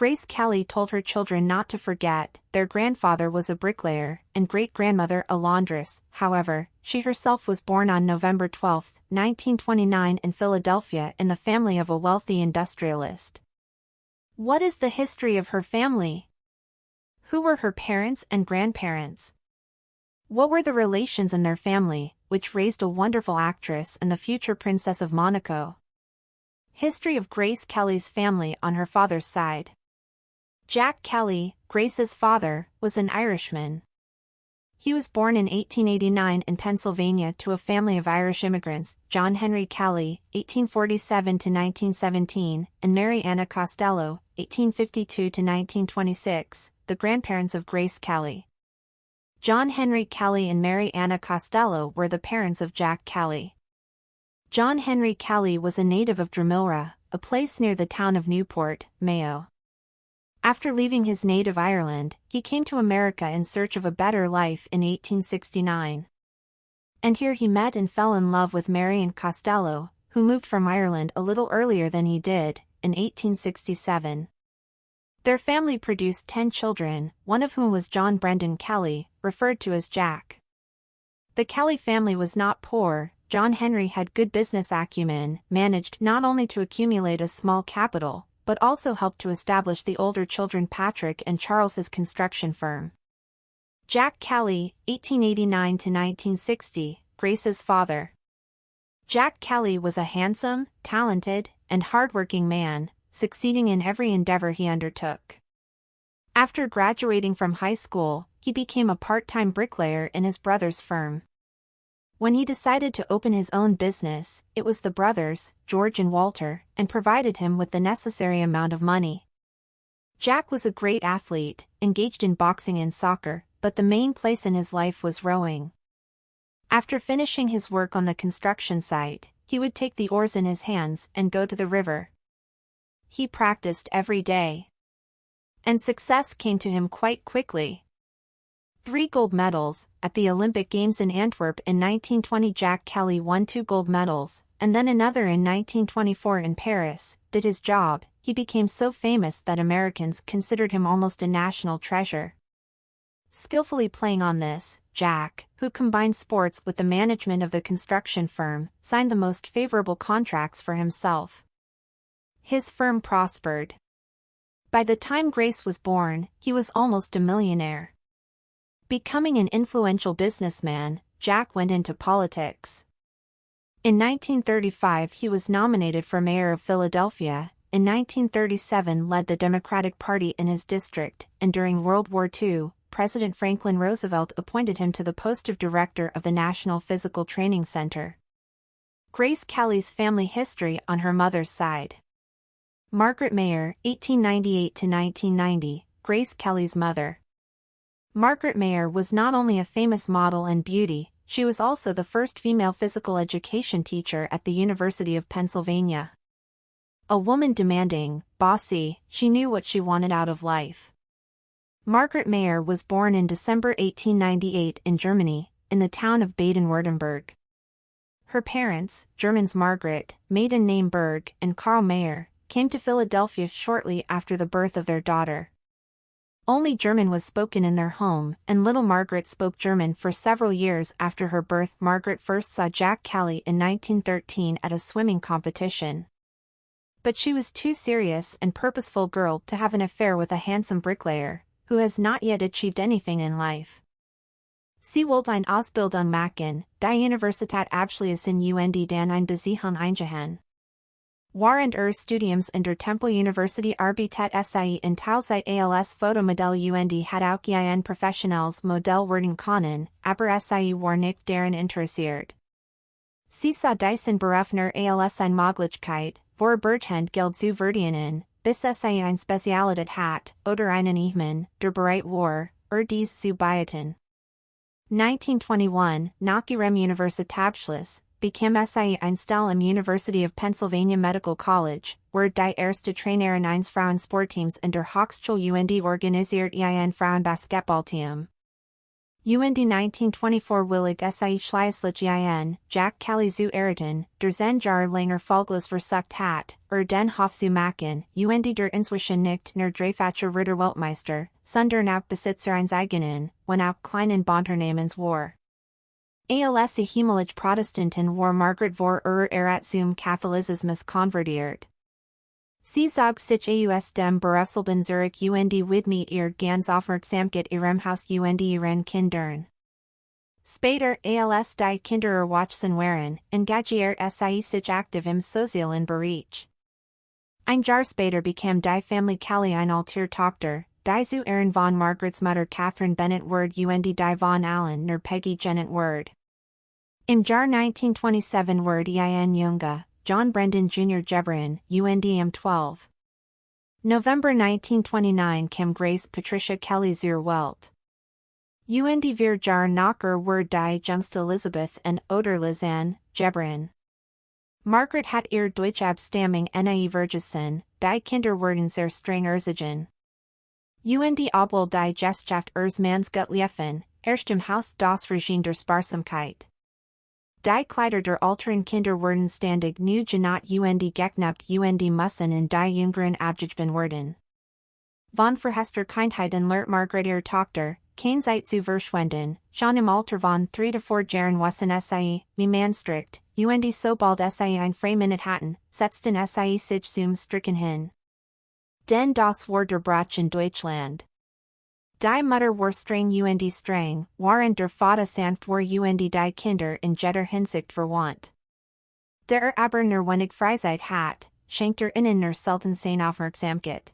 Grace Kelly told her children not to forget their grandfather was a bricklayer and great-grandmother a laundress. However, she herself was born on November 12, 1929 in Philadelphia in the family of a wealthy industrialist. What is the history of her family? Who were her parents and grandparents? What were the relations in their family, which raised a wonderful actress and the future Princess of Monaco? History of Grace Kelly's family on her father's side. Jack Kelly, Grace's father, was an Irishman. He was born in 1889 in Pennsylvania to a family of Irish immigrants, John Henry Kelly, 1847–1917, and Mary Anna Costello, 1852–1926, the grandparents of Grace Kelly. John Henry Kelly and Mary Anna Costello were the parents of Jack Kelly. John Henry Kelly was a native of Dromilra, a place near the town of Newport, Mayo. After leaving his native Ireland, he came to America in search of a better life in 1869. And here he met and fell in love with Marian Costello, who moved from Ireland a little earlier than he did, in 1867. Their family produced 10 children, one of whom was John Brendan Kelly, referred to as Jack. The Kelly family was not poor. John Henry had good business acumen, managed not only to accumulate a small capital, but also helped to establish the older children Patrick and Charles's construction firm. Jack Kelly, 1889–1960, Grace's father. Jack Kelly was a handsome, talented, and hardworking man, succeeding in every endeavor he undertook. After graduating from high school, he became a part-time bricklayer in his brother's firm. When he decided to open his own business, it was the brothers, George and Walter, and provided him with the necessary amount of money. Jack was a great athlete, engaged in boxing and soccer, but the main place in his life was rowing. After finishing his work on the construction site, he would take the oars in his hands and go to the river. He practiced every day. And success came to him quite quickly. 3 gold medals. At the Olympic Games in Antwerp in 1920, Jack Kelly won 2 gold medals, and then another in 1924 in Paris. Did his job. He became so famous that Americans considered him almost a national treasure. Skillfully playing on this, Jack, who combined sports with the management of the construction firm, signed the most favorable contracts for himself. His firm prospered. By the time Grace was born, he was almost a millionaire. Becoming an influential businessman, Jack went into politics. In 1935 he was nominated for mayor of Philadelphia, in 1937 led the Democratic Party in his district, and during World War II, President Franklin Roosevelt appointed him to the post of director of the National Physical Training Center. Grace Kelly's family history on her mother's side. Margaret Mayer, 1898–1990, Grace Kelly's mother. Margaret Mayer was not only a famous model and beauty, she was also the first female physical education teacher at the University of Pennsylvania. A woman demanding, bossy, she knew what she wanted out of life. Margaret Mayer was born in December 1898 in Germany, in the town of Baden-Württemberg. Her parents, Germans Margaret, maiden name Berg, and Karl Mayer, came to Philadelphia shortly after the birth of their daughter. Only German was spoken in their home, and little Margaret spoke German for several years after her birth. Margaret first saw Jack Kelly in 1913 at a swimming competition. But she was too serious and purposeful girl to have an affair with a handsome bricklayer, who has not yet achieved anything in life. Sie wollte ein Ausbildung machen, die Universität abschließen und dann ein Beziehung eingehen. Während ihres Studiums in der Temple University arbeitet sie in Teilzeit als Fotomodell und hat auch ein professionelles Modell werden können, aber sie war nicht daran interessiert. Sie sah diesen Beruf nur als eine Möglichkeit, vorübergehend Geld zu verdienen, bis sie eine Spezialität hat, oder einen Ehemann, der bereit war, dies zu beachten. 1921, nach ihrem Universitätsabschluss, bekam sie eine Stelle am University of Pennsylvania Medical College, where die erste Trainerin eines Frauensportteams in der Hochschule und organisiert ein Frauenbasketballteam. UND 1924 Willig SIE Schleislich IN, Jack Kelly zu Eriten, der Zenjar Langer Folglos versucht hat, den Hof zu machen, UND der Inzwischen nicht nur Dreifacher Ritter Weltmeister, sondern auch Besitzer eines eigenen, wenn auch kleinen Bontunnehmens war. Als Himmelig Protestanten war Margaret vor zum Katholizismus konvertiert. Sie zog sich aus dem Berufsleben Zurich und widmet ganz Aufmerksamkeit ihrem Haus und ihren Kindern. Später als die Kinder erwachsen waren, engagiert sie sich aktiv im sozialen Bereich. Ein Jahr später bekam die Familie Kelly eine alter Tochter, die zu Ehren von Margarets Mutter Catherine Bennett Ward und die von Allen nur Peggy Janet Ward. Im Jahr 1927 Ward ein Junge, John Brendan Jr. Jebrin, UNDM 12. November 1929 kam Grace Patricia Kelly zur Welt. UND vier Jahr nach Word die Jüngste Elizabeth und oder Lisanne, Jebrin. Margaret hat ihr Deutsch Abstammung nie vergessen, die Kinder wurden sehr streng erzogen. UND obwohl die Gesellschaft ihres Manns gut liefen, erst im Haus das Regime der Sparsamkeit. Die Kleider der älteren Kinder wurden ständig neu genannt und geknappt und müssen in die Jüngeren abgegeben werden. Von verhester Kindheiten lernt Margaret ihre Tochter, keine Zeit zu verschwenden, schon im Alter von 3 to 4 Jahren wussen sie, wie man strikt, und sobald sie ein Freiminute hatten, setzten sie sich zum Stricken hin. Denn das war der Brauch in Deutschland. Die Mutter war streng und streng, waren der Vater sanft war und die Kinder in jeder Hinsicht verwandt. Der aber nur wenig Freizeit hat, schenkt ihnen nur selten seine Aufmerksamkeit.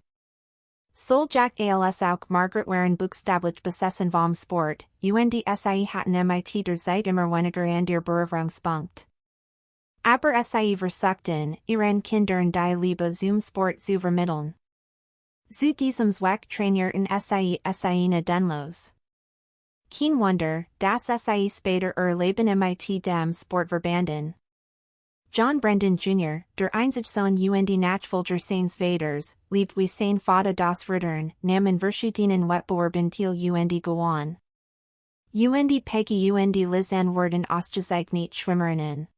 Soll Jack als auch Margaret waren buchstäblich besessen vom Sport, und sie hatten mit der Zeit immer weniger an der Berührungspunkt. Aber sie versuchten, ihren Kindern die Liebe zum Sport zu vermitteln. Zu diesem Zweck trainierten sie denlos. Kein Wunder, dass sie später ihr Leben mit dem Sport verbanden. John Brendan Jr., der einzige Sohn und Nachfolger seines Vaters, liebt wie sein Vater das Rittern, nahmen verschiedenen Wettbewerben teil und gewann. Und Peggy und Lisanne wurden ausgezeichnet Schwimmerinnen.